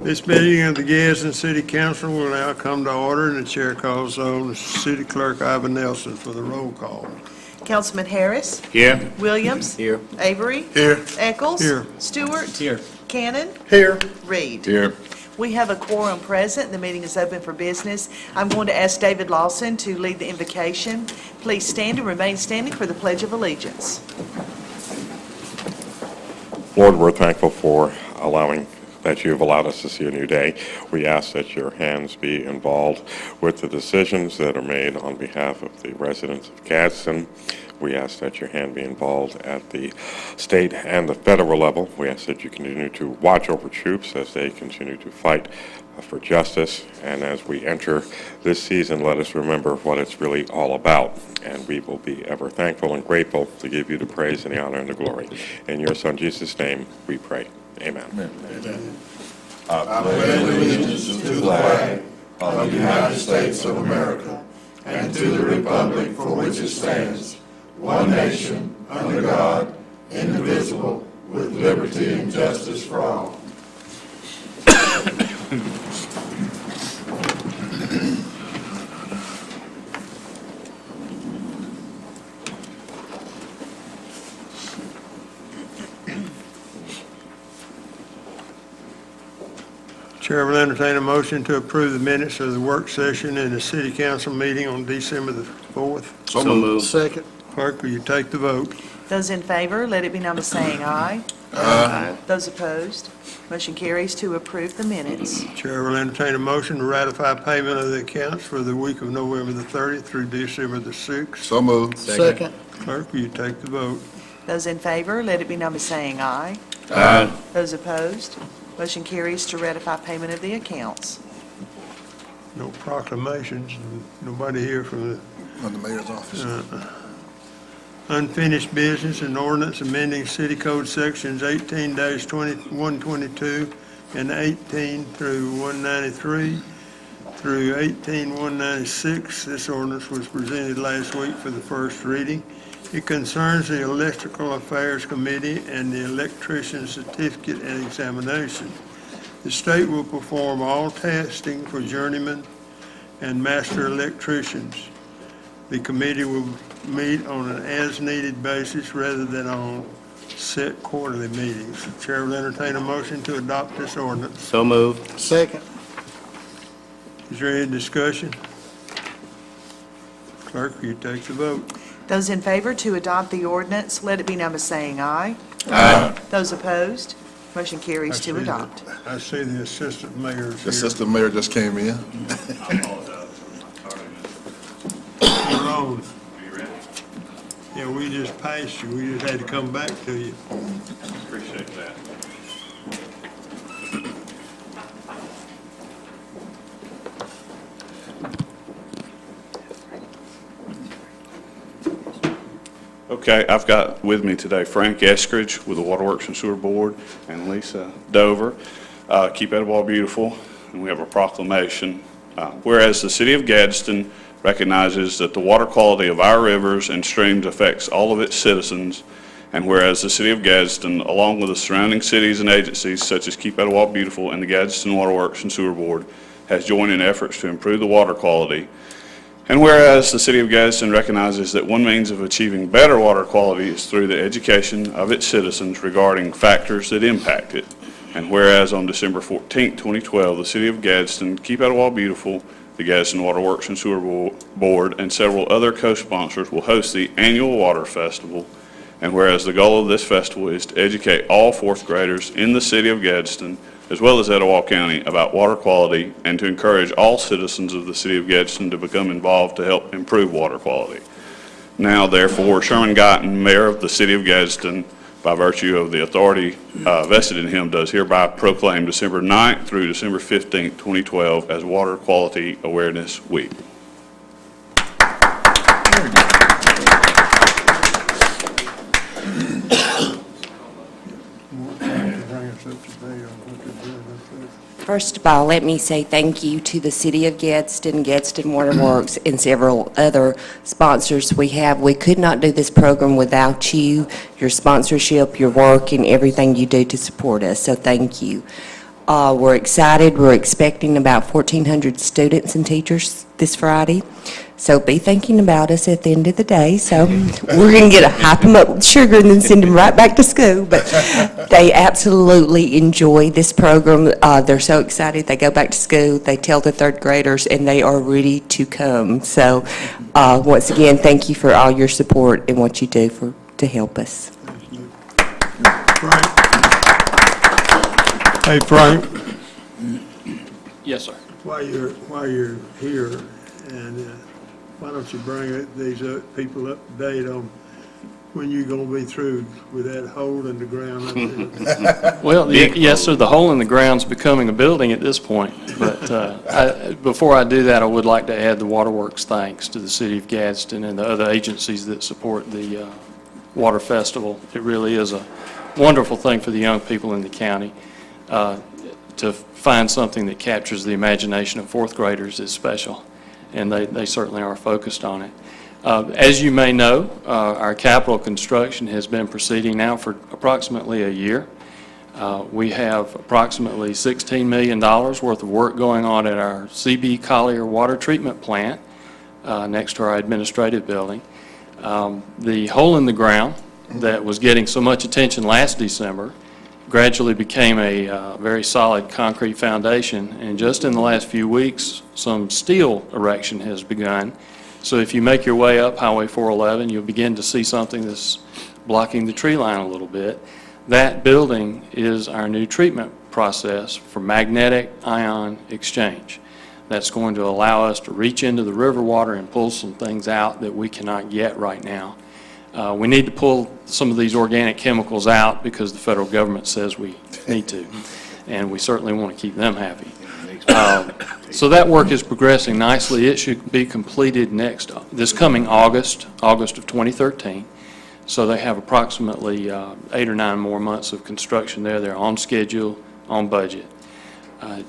This meeting of the Gadsden City Council will now come to order, and the chair calls on City Clerk Ivan Nelson for the roll call. Councilman Harris. Here. Williams. Here. Avery. Here. Eccles. Here. Stewart. Here. Cannon. Here. Reed. Here. We have a quorum present. The meeting is open for business. I'm going to ask David Lawson to lead the invocation. Please stand and remain standing for the Pledge of Allegiance. Lord, we're thankful for that you've allowed us to see a new day. We ask that your hands be involved with the decisions that are made on behalf of the residents of Gadsden. We ask that your hand be involved at the state and the federal level. We ask that you continue to watch over troops as they continue to fight for justice. And as we enter this season, let us remember what it's really all about. And we will be ever thankful and grateful to give you the praise and the honor and the glory. In your Son, Jesus' name, we pray. Amen. Amen. I pledge allegiance to the flag of the United States of America and to the republic for which it stands, one nation, under God, indivisible, with liberty and justice for all. Chair will entertain a motion to approve the minutes of the work session in the City Council meeting on December the 4th. So moved. Second. Clerk, will you take the vote? Those in favor, let it be known by saying aye. Aye. Those opposed, motion carries to approve the minutes. Chair will entertain a motion to ratify payment of the accounts for the week of November the 30th through December the 6th. So moved. Second. Clerk, will you take the vote? Those in favor, let it be known by saying aye. Aye. Those opposed, motion carries to ratify payment of the accounts. No proclamations, nobody here from the From the mayor's office. unfinished business and ordinance amending City Code Sections 18-122 and 18 through 193 through 18-196. This ordinance was presented last week for the first reading. It concerns the Electrical Affairs Committee and the Electrician Certificate and Examination. The state will perform all testing for journeymen and master electricians. The committee will meet on an as-needed basis rather than on set quarterly meetings. The Chair will entertain a motion to adopt this ordinance. So moved. Second. Is there any discussion? Clerk, will you take the vote? Those in favor to adopt the ordinance, let it be known by saying aye. Aye. Those opposed, motion carries to adopt. I see the assistant mayor's The here. assistant mayor just came in. You're on. Yeah, we just passed you. We just had to come back to you. Appreciate that. Okay, I've got with me today Frank Eskridge with the Waterworks and Sewer Board and Lisa Dover. Keep Etowah beautiful, and we have a proclamation. Whereas the City of Gadsden recognizes that the water quality of our rivers and streams affects all of its citizens, and whereas the City of Gadsden, along with the surrounding cities and agencies such as Keep Etowah Beautiful and the Gadsden Waterworks and Sewer Board, has joined in efforts to improve the water quality, and whereas the City of Gadsden recognizes that one means of achieving better water quality is through the education of its citizens regarding factors that impact it, and whereas on December 14, 2012, the City of Gadsden, Keep Etowah Beautiful, the Gadsden Waterworks and Sewer Board, and several other co-sponsors will host the annual Water Festival. And whereas the goal of this festival is to educate all fourth graders in the City of Gadsden, as well as Etowah County, about water quality, and to encourage all citizens of the City of Gadsden to become involved to help improve water quality. Now, therefore, Sherman Guyton, Mayor of the City of Gadsden, by virtue of the authority vested in him, does hereby proclaim December 9th through December 15th, 2012 as Water Quality Awareness Week. First of all, let me say thank you to the City of Gadsden, Gadsden Waterworks, and several other sponsors we have. We could not do this program without you, your sponsorship, your work, and everything you do to support us, so thank you. We're excited. We're expecting about 1,400 students and teachers this Friday. So be thinking about us at the end of the day. So we're going to hype them up with sugar and then send them right back to school. But they absolutely enjoy this program. They're so excited. They go back to school. They tell the third graders, and they are ready to come. So once again, thank you for all your support and what you do to help us. Frank? Hey, Frank, Yes, sir. while you're here, and why don't you bring these people up to date on when you're gonna be through with that hole in the ground up there? Well, yes, sir, the hole in the ground's becoming a building at this point. But before I do that, I would like to add the Waterworks thanks to the city of Gadsden and the other agencies that support the Water Festival. It really is a wonderful thing for the young people in the county. To find something that captures the imagination of fourth graders is special, and they certainly are focused on it. As you may know, our capital construction has been proceeding now for approximately a year. We have approximately $16 million worth of work going on at our CB Collier water treatment plant next to our administrative building. The hole in the ground that was getting so much attention last December gradually became a very solid concrete foundation, and just in the last few weeks, some steel erection has begun. So if you make your way up Highway 411, you'll begin to see something that's blocking the tree line a little bit. That building is our new treatment process for magnetic ion exchange. That's going to allow us to reach into the river water and pull some things out that we cannot get right now. We need to pull some of these organic chemicals out because the federal government says we need to, and we certainly want to keep them happy. So that work is progressing nicely. It should be completed this coming August of 2013. So they have approximately 8 or 9 more months of construction there. They're on schedule, on budget.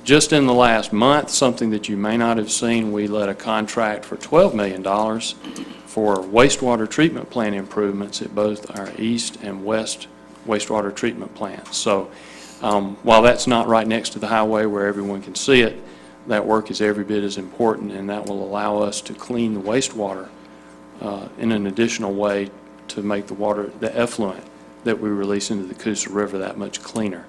Just in the last month, something that you may not have seen, we let a contract for $12 million for wastewater treatment plant improvements at both our east and west wastewater treatment plants. So while that's not right next to the highway where everyone can see it, that work is every bit as important, and that will allow us to clean the wastewater in an additional way to make the effluent that we release into the Coosa River that much cleaner.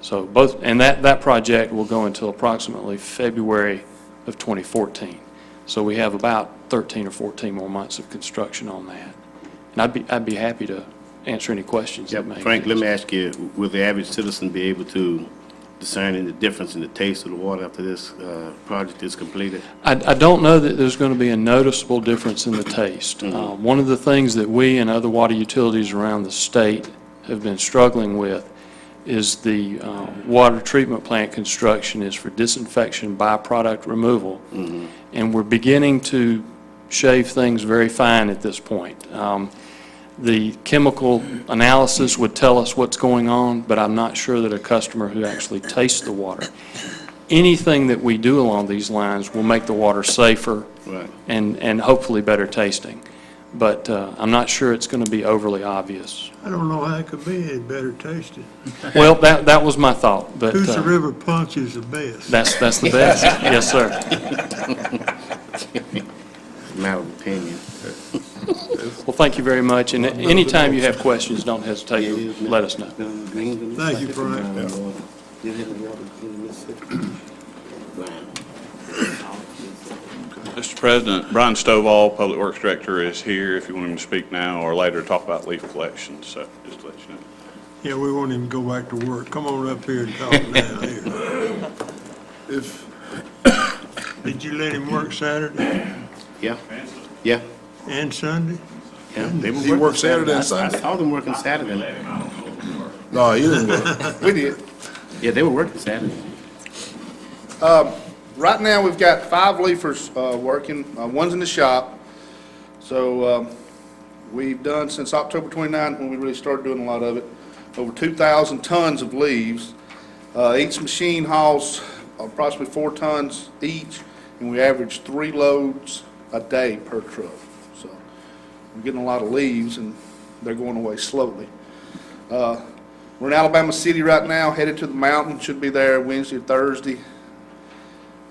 So that project will go until approximately February of 2014. So we have about 13 or 14 more months of construction on that. And I'd be happy to answer any questions that may Frank, let exist. me ask you, will the average citizen be able to discern the difference in the taste of the water after this project is completed? I don't know that there's going to be a noticeable difference in the taste. One of the things that we and other water utilities around the state have been struggling with is the water treatment plant construction is for disinfection byproduct removal. And we're beginning to shave things very fine at this point. The chemical analysis would tell us what's going on, but I'm not sure that a customer who actually tastes the water. Anything that we do along these lines will make the water safer, Right. and hopefully better tasting. But I'm not sure it's going to be overly obvious. I don't know how it could be any better tasting. Well, that was my thought, but Coosa River Punch is the best. that's the best. Yes, sir. Matter of opinion. Well, thank you very much, and anytime you have questions, don't hesitate to let us know. Thank you, Frank. Mr. President, Brian Stovall, Public Works Director, is here if you want him to speak now or later to talk about leaf collection, so just to let you know. Yeah, we want him to go back to work. Come on up here and talk now here. Did you let him work Saturday Yeah, yeah, and Sunday? yeah. They were He working worked Saturday and I Sunday? saw them working Saturday. No, you didn't work. We did. Yeah, they were working Saturday. Right now, we've got 5 leafers working. One's in the shop. So we've done, since October 29th, when we really started doing a lot of it, over 2,000 tons of leaves. Each machine hauls approximately 4 tons each, and we average 3 loads a day per truck. So we're getting a lot of leaves, and they're going away slowly. We're in Alabama City right now, headed to the mountain, should be there Wednesday or Thursday.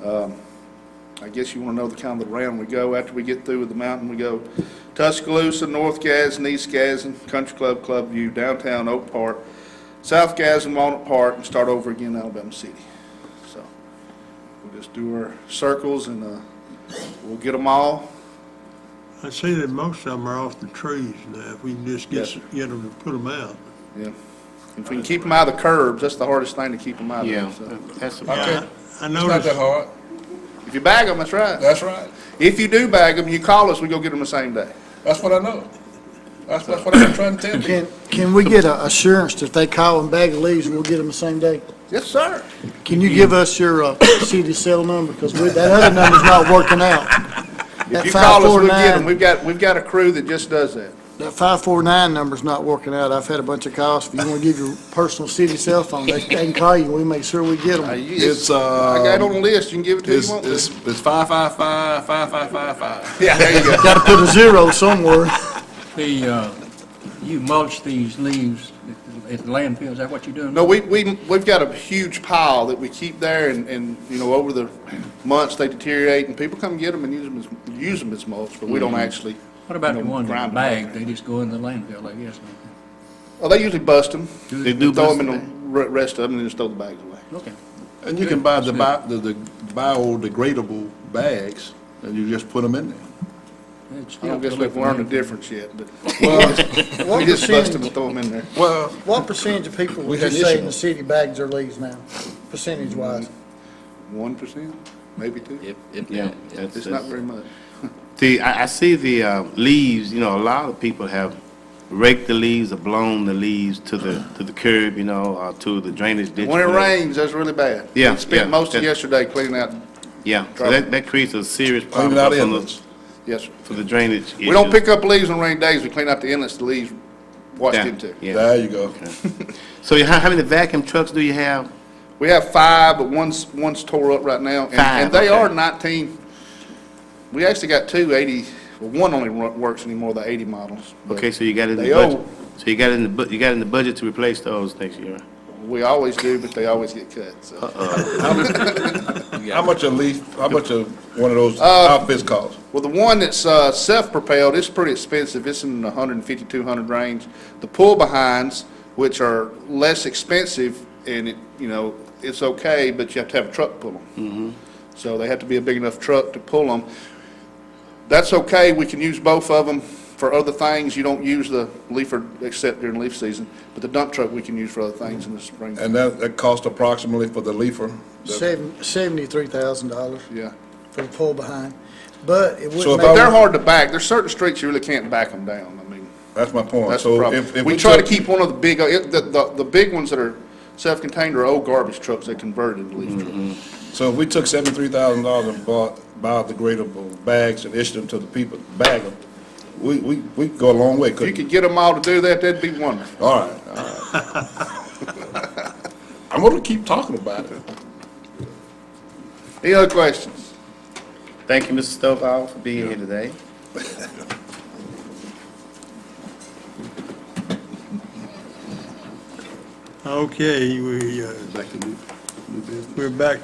I guess you want to know the kind of the round we go. After we get through with the mountain, we go Tuscaloosa, North Gadsden, East Gadsden, Country Club, Club View, downtown Oak Park, South Gadsden, Walnut Park, and start over again in Alabama City. So we'll just do our circles and we'll get them all. I see that most of them are off the trees now, if we can just Yes, get them to put them out. Yeah. If we can keep them out of the curbs, that's the hardest thing to keep them out of. Yeah, So. that's Okay, I it's not noticed, that hard. If you bag them, that's right. That's right. If you do bag them, you call us, we go get them the same day. That's what I know. That's what I've been trying to tell you. Can we get a assurance that if they call and bag the leaves, we'll get them the same day? Yes, sir. Can you give us your city cell number? Because that other number's not working out. If you call us, we'll get them. We've got a crew that just does that. That 549 number's not working out. I've had a bunch of calls. If you want to give your personal city cell phone, they can call you, and we make sure we get them. It's, I got it on the list, you can give it to It's who you want. it's 555-5555. Yeah, there you go. Got to put a zero somewhere. You mulch these leaves at the landfill, is that what you're doing? No, we've got a huge pile that we keep there, and you know, over the months, they deteriorate, and people come get them and use them as mulch, but we don't actually. What about the ones in the grind them bag, up. they just go in the landfill, I guess? Well, they usually bust them. They do Throw bust them in them. the rest of them, and then just throw the bags away. Okay. And you can buy the biodegradable bags, and you just put them in there. It's I still don't guess to we've look learned the at. difference yet, but What we just bust them percentage, and throw them in there. Well, what percentage of people We would had you say issue. in the city bags their leaves now, percentage-wise? 1%, maybe 2%. Yeah, that's, It's not very much. I see the leaves, you know, a lot of people have raked the leaves or blown the leaves to the curb, you know, or to the drainage ditch. When it whatever. rains, that's really bad. Yeah, We spent yeah, most of that- yesterday cleaning out. Yeah, so that creates a serious cleaning problem out for inlets. Yes, sir. for the drainage We don't issue. pick up leaves on rainy days, we clean out the inlets the leaves washed Yeah, into. yeah. There you go. So how many vacuum trucks do you have? We have 5, but one's tore up right now. And 5, and they okay. are 19, we actually got 2 80, well, one only works anymore, the 80 models. but Okay, so you got it in the They budget. owe. So you got it in the budget to replace those next year. We always do, but they always get cut, so. How much a one of those outfits cost? Well, the one that's self-propelled, it's pretty expensive. It's in the 150, 200 range. The pull-behinds, which are less expensive, and it's okay, but you have to have a truck pull them. So they have to be a big enough truck to pull them. That's okay. We can use both of them for other things. You don't use the leafer except during leaf season, but the dump truck we can use for other things in the spring. And that cost approximately for the leafer? $73,000 Yeah. for the pull behind. But it So wouldn't if make. I They're hard to back. There's certain streets you really can't back them down. I mean, That's my point. that's the So problem. if We try to keep one of the big, the big ones that are self-contained are old garbage trucks they converted to leaf trucks. So if we took $73,000 and bought biodegradable bags and issued them to the people, bag them, we could go a long way, If you couldn't we? could get them all to do that, that'd be wonderful. All right. I'm gonna keep talking about it. Any other questions? Thank you, Mr. Stovall, for being here today. okay, we're back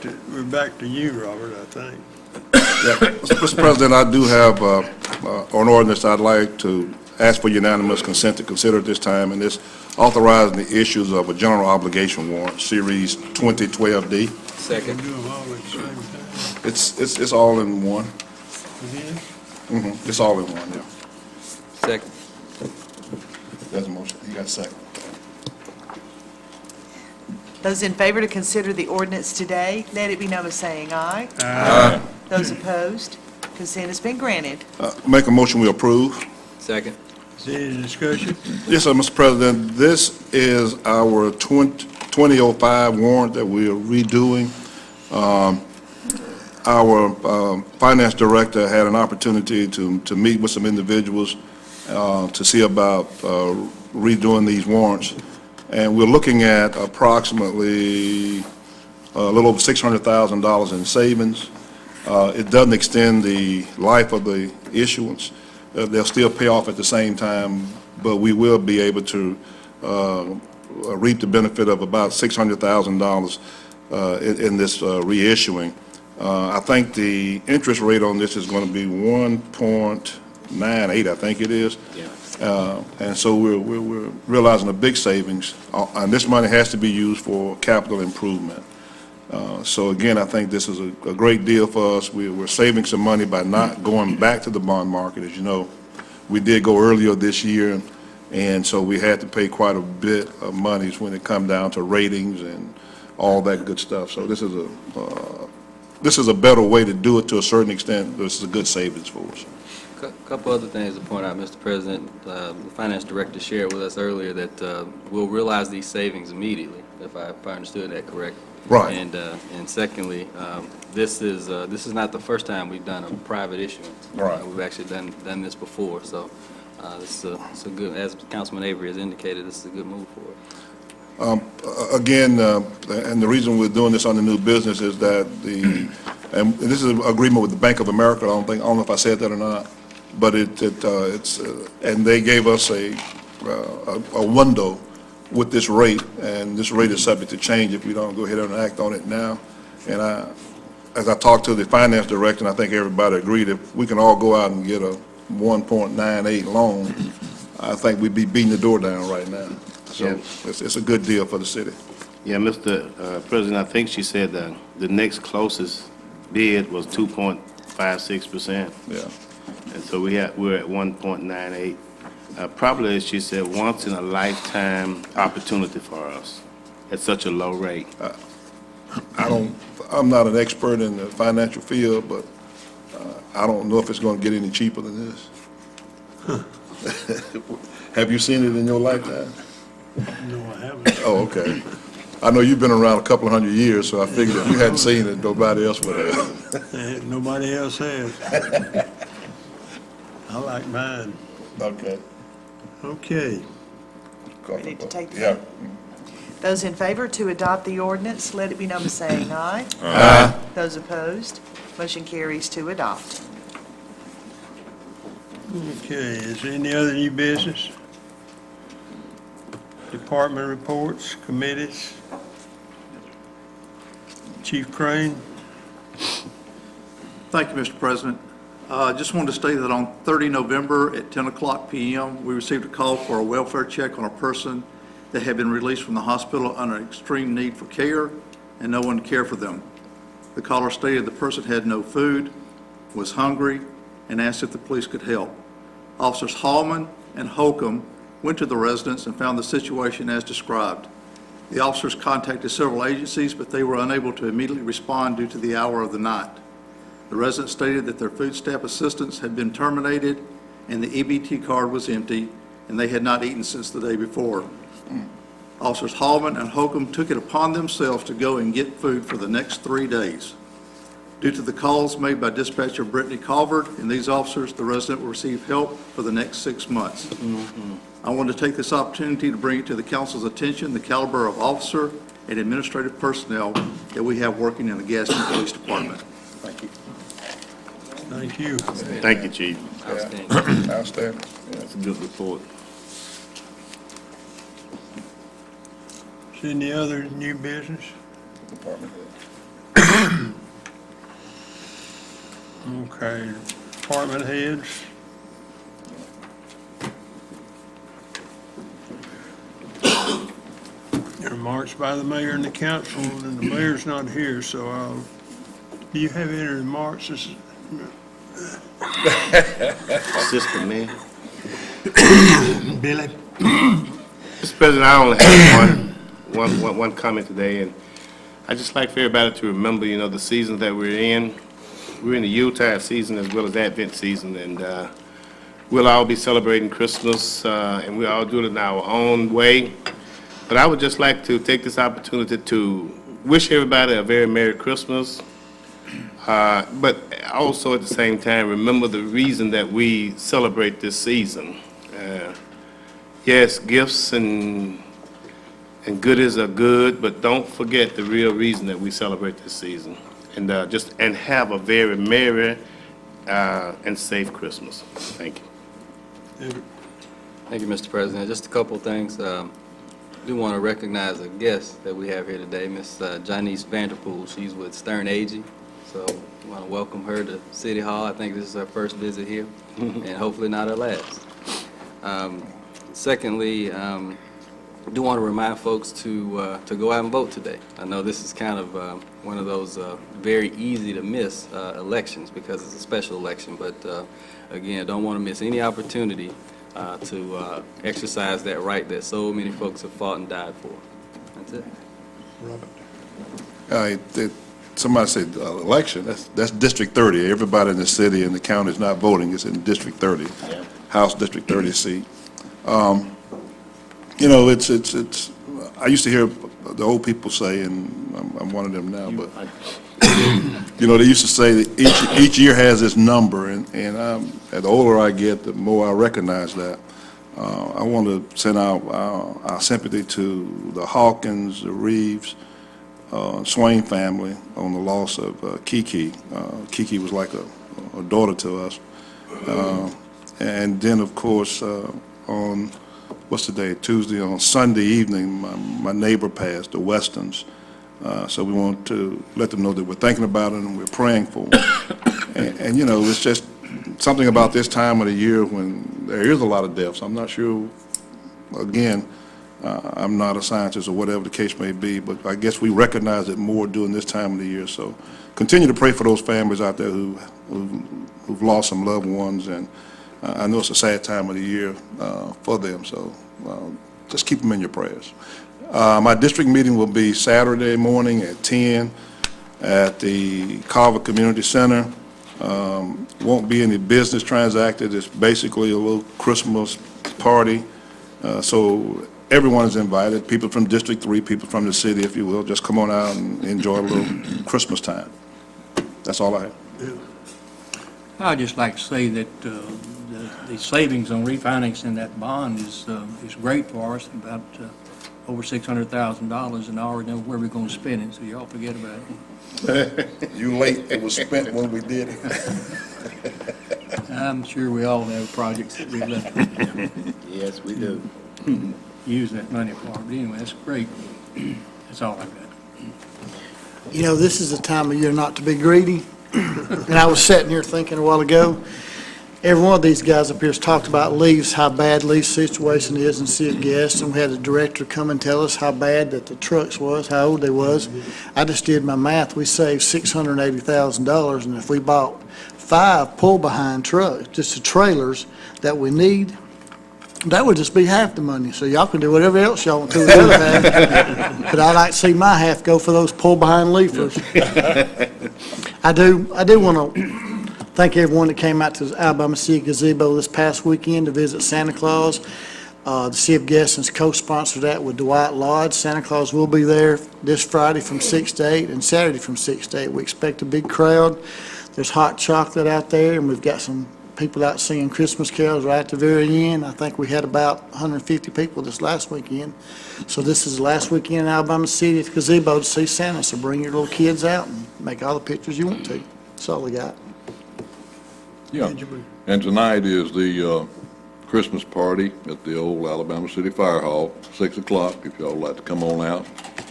to you, Robert, I think. Yeah, Mr. President, I do have an ordinance I'd like to ask for unanimous consent to consider at this time, and it's authorizing the issues of a general obligation warrant, Series 2012D. Second. Do them all at the same time. It's all in one. It is? It's all in one, yeah. Second. There's a motion. You got a second. Those in favor to consider the ordinance today, let it be known by saying aye. Aye. Those opposed, consent has been granted. Make a motion, we approve. Second. Is there any discussion? Yes, sir, Mr. President, this is our 2005 warrant that we are redoing. Our finance director had an opportunity to meet with some individuals to see about redoing these warrants. And we're looking at approximately a little over $600,000 in savings. It doesn't extend the life of the issuance. They'll still pay off at the same time, but we will be able to reap the benefit of about $600,000 in this reissuing. I think the interest rate on this is going to be 1.98, I think it is. Yeah. And so we're realizing a big savings, and this money has to be used for capital improvement. So again, I think this is a great deal for us. We're saving some money by not going back to the bond market. As you know, we did go earlier this year, and so we had to pay quite a bit of monies when it come down to ratings and all that good stuff. So this is a better way to do it to a certain extent. This is a good savings for us. Couple other things to point out, Mr. President. The Finance Director shared with us earlier that we'll realize these savings immediately, if I understood that correct. Right. And secondly, this is not the first time we've done a private issuance. Right. We've actually done this before, so this is a good, as Councilman Avery has indicated, this is a good move for us. Again, and the reason we're doing this on the new business is that and this is an agreement with the Bank of America. I don't know if I said that or not, but it's and they gave us a window with this rate, and this rate is subject to change if we don't go ahead and act on it now. And as I talked to the Finance Director, and I think everybody agreed, if we can all go out and get a 1.98 loan, I think we'd be beating the door down right now. So Yeah. it's a good deal for the city. Yeah, Mr. President, I think she said that the next closest bid was 2.56%. Yeah. And so we're at 1.98. Probably, as she said, once in a lifetime opportunity for us at such a low rate. I'm not an expert in the financial field, but I don't know if it's going to get any cheaper than this. Have you seen it in your lifetime? No, I haven't. Oh, okay. I know you've been around a couple of 100 years, so I figured if you hadn't seen it, nobody else would have. Nobody else has. I like mine. Okay. Okay. Ready to take the Yeah. vote? Those in favor to adopt the ordinance, let it be known by saying aye. Aye. Those opposed, motion carries to adopt. Okay, is there any other new business? Department reports, committees? Chief Crane? Thank you, Mr. President. I just wanted to state that on 30 November at 10 o'clock p.m., we received a call for a welfare check on a person that had been released from the hospital under extreme need for care and no one to care for them. The caller stated the person had no food, was hungry, and asked if the police could help. Officers Hallman and Holcomb went to the residence and found the situation as described. The officers contacted several agencies, but they were unable to immediately respond due to the hour of the night. The residents stated that their food stamp assistance had been terminated and the EBT card was empty, and they had not eaten since the day before. Officers Hallman and Holcomb took it upon themselves to go and get food for the next 3 days. Due to the calls made by dispatcher Brittany Calvert and these officers, the resident will receive help for the next 6 months. I want to take this opportunity to bring it to the council's attention the caliber of officer and administrative personnel that we have working in the Gadsden Police Department. Thank you. Thank you. Thank you, Chief. Outstanding. Outstanding. That's a good report. Is there any other new business? Department head. Okay, department heads. Remarks by the mayor and the council, and the mayor's not here, so do you have any remarks? Assistant Man. Billy? Mr. President, I only have one comment today, and I'd just like for everybody to remember, you know, the season that we're in. We're in the Yuletide season as well as Advent season, and we'll all be celebrating Christmas, and we'll all do it in our own way. But I would just like to take this opportunity to wish everybody a very Merry Christmas, but also at the same time, remember the reason that we celebrate this season. Yes, gifts and goodies are good, but don't forget the real reason that we celebrate this season. And and have a very merry and safe Christmas. Thank you. Thank you, Mr. President. Just a couple of things. do want to recognize a guest that we have here today, Miss Janice Vanderpool. She's with Stern Agee, so we want to welcome her to City Hall. I think this is her first visit here, and hopefully not her last. Secondly, I do want to remind folks to go out and vote today. I know this is kind of one of those very easy to miss elections because it's a special election, but again, don't want to miss any opportunity to exercise that right that so many folks have fought and died for. That's it. Somebody said election, that's District 30. Everybody in the city and the county is not voting. It's in District 30, House District 30 seat. You know, it's. I used to hear the old people say, and I'm one of them now, but you know, they used to say that each year has its number, and the older I get, the more I recognize that. I want to send out our sympathy to the Hawkins, the Reeves, Swain family on the loss of Kiki. Kiki was like a daughter to us, and then of course on. What's the day? Tuesday. On Sunday evening, my neighbor passed, the Westons. So we want to let them know that we're thinking about it and we're praying for them. And you know, it's just something about this time of the year when there is a lot of deaths. I'm not sure, again, I'm not a scientist or whatever the case may be, but I guess we recognize it more during this time of the year. So continue to pray for those families out there who've lost some loved ones, and I know it's a sad time of the year for them, so just keep them in your prayers. My district meeting will be Saturday morning at 10 at the Carver Community Center. Won't be any business transacted. It's basically a little Christmas party. So everyone is invited, people from District 3, people from the city, if you will. Just come on out and enjoy a little Christmas time. That's all I have. I'd just like to say that the savings on refinancing that bond is great for us, about over $600,000, and I already know where we're going to spend it, so y'all forget about it. You late, it was spent when we did it. I'm sure we all have projects that we've left. Yes, we do. Use that money for, but anyway, that's great. That's all I've got. You know, this is a time of year not to be greedy. And I was sitting here thinking a while ago, every one of these guys up here has talked about leaves, how bad leaf situation is in the city of Gadsden. We had a director come and tell us how bad that the trucks was, how old they was. I just did my math. We saved $680,000, and if we bought 5 pull-behind trucks, just the trailers that we need, that would just be half the money. So y'all can do whatever else y'all want to with the other half. But I'd like to see my half go for those pull-behind leafers. I do want to thank everyone that came out to the Alabama City Gazebo this past weekend to visit Santa Claus. The City of Gadsden's co-sponsored that with Dwight Lodge. Santa Claus will be there this Friday from 6 to 8 and Saturday from 6 to 8. We expect a big crowd. There's hot chocolate out there, and we've got some people out singing Christmas carols right at the very end. I think we had about 150 people this last weekend. So this is the last weekend in Alabama City at the Gazebo to see Santa. So bring your little kids out and make all the pictures you want to. That's all we got. Yeah, and tonight is the Christmas party at the old Alabama City Fire Hall, 6 o'clock, if y'all would like to come on out.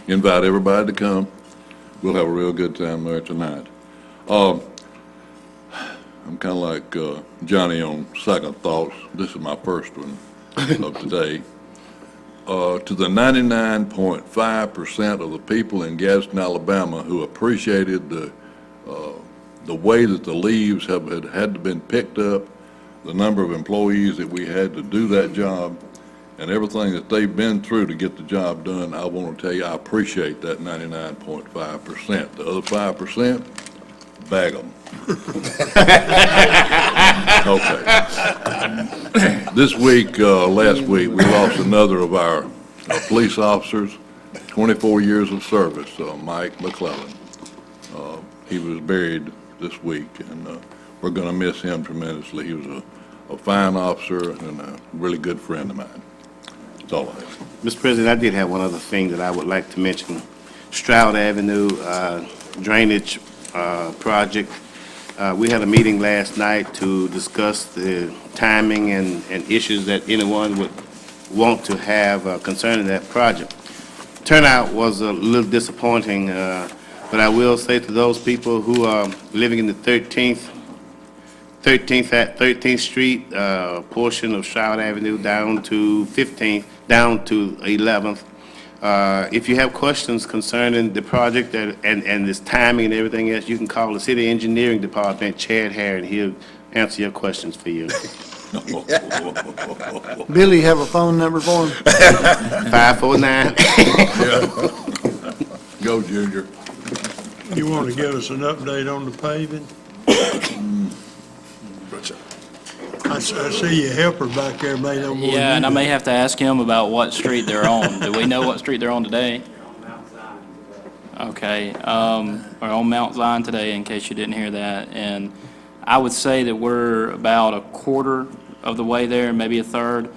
Invite everybody to come. We'll have a real good time there tonight. I'm kind of like Johnny on second thoughts. This is my first one of today. To the 99.5% of the people in Gadsden, Alabama who appreciated the way that the leaves had to been picked up, the number of employees that we had to do that job, and everything that they've been through to get the job done, I want to tell you, I appreciate that 99.5%. The other 5%, bag them. Okay. This week, last week, we lost another of our police officers, 24 years of service, Mike McClellan. He was buried this week, and we're going to miss him tremendously. He was a fine officer and a really good friend of mine. That's all I have. Mr. President, I did have one other thing that I would like to mention. Stroud Avenue drainage project. We had a meeting last night to discuss the timing and issues that anyone would want to have concerning that project. Turnout was a little disappointing, but I will say to those people who are living in the 13th Street portion of Stroud Avenue down to 15th, down to 11th, if you have questions concerning the project and this timing and everything else, you can call the City Engineering Department, Chad Hare, and he'll answer your questions for you. Billy, you have a phone number for him? 549. Go, Junior. You want to give us an update on the paving? I see your helper back there may know more than Yeah, and I you may do. have to ask him about what street they're on. Do we know what street they're on today? Okay, we're on Mount Zion today, in case you didn't hear that. And I would say that we're about a quarter of the way there, maybe a third.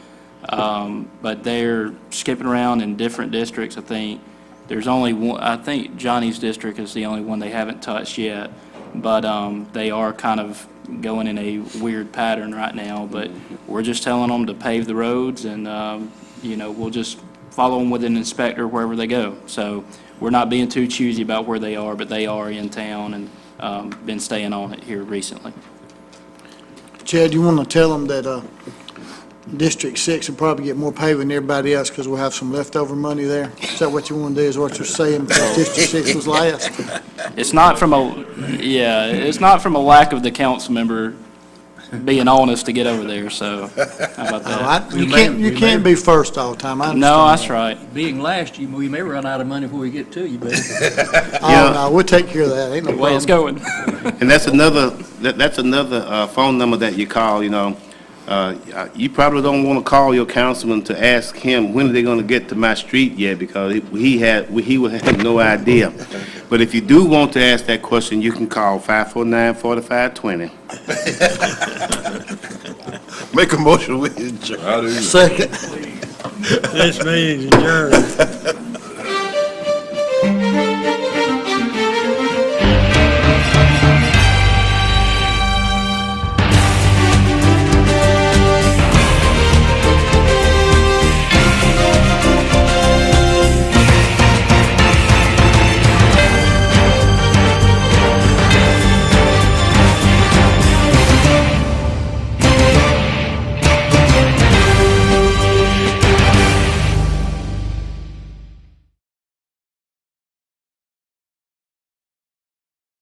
But they're skipping around in different districts, I think. There's only one, I think Johnny's district is the only one they haven't touched yet. But they are kind of going in a weird pattern right now. But we're just telling them to pave the roads, and, you know, we'll just follow them with an inspector wherever they go. So we're not being too choosy about where they are, but they are in town and been staying on it here recently. Chad, you want to tell them that District 6 will probably get more paving than everybody else because we'll have some leftover money there? Is that what you want to do, is what you're saying, because District 6 was last? It's not from a, yeah, it's not from a lack of the council member being honest to get over there, so how about that? You can't be first all the time, I understand. No, that's right. Being last, we may run out of money before we get to you, but Oh, no, we'll take care of that, ain't no The way it's problem. going. And that's another phone number that you call, you know. You probably don't want to call your councilman to ask him when are they going to get to my street yet, because he would have no idea. But if you do want to ask that question, you can call 549-4520. Make a motion with you, I do. Second. This meeting's adjourned.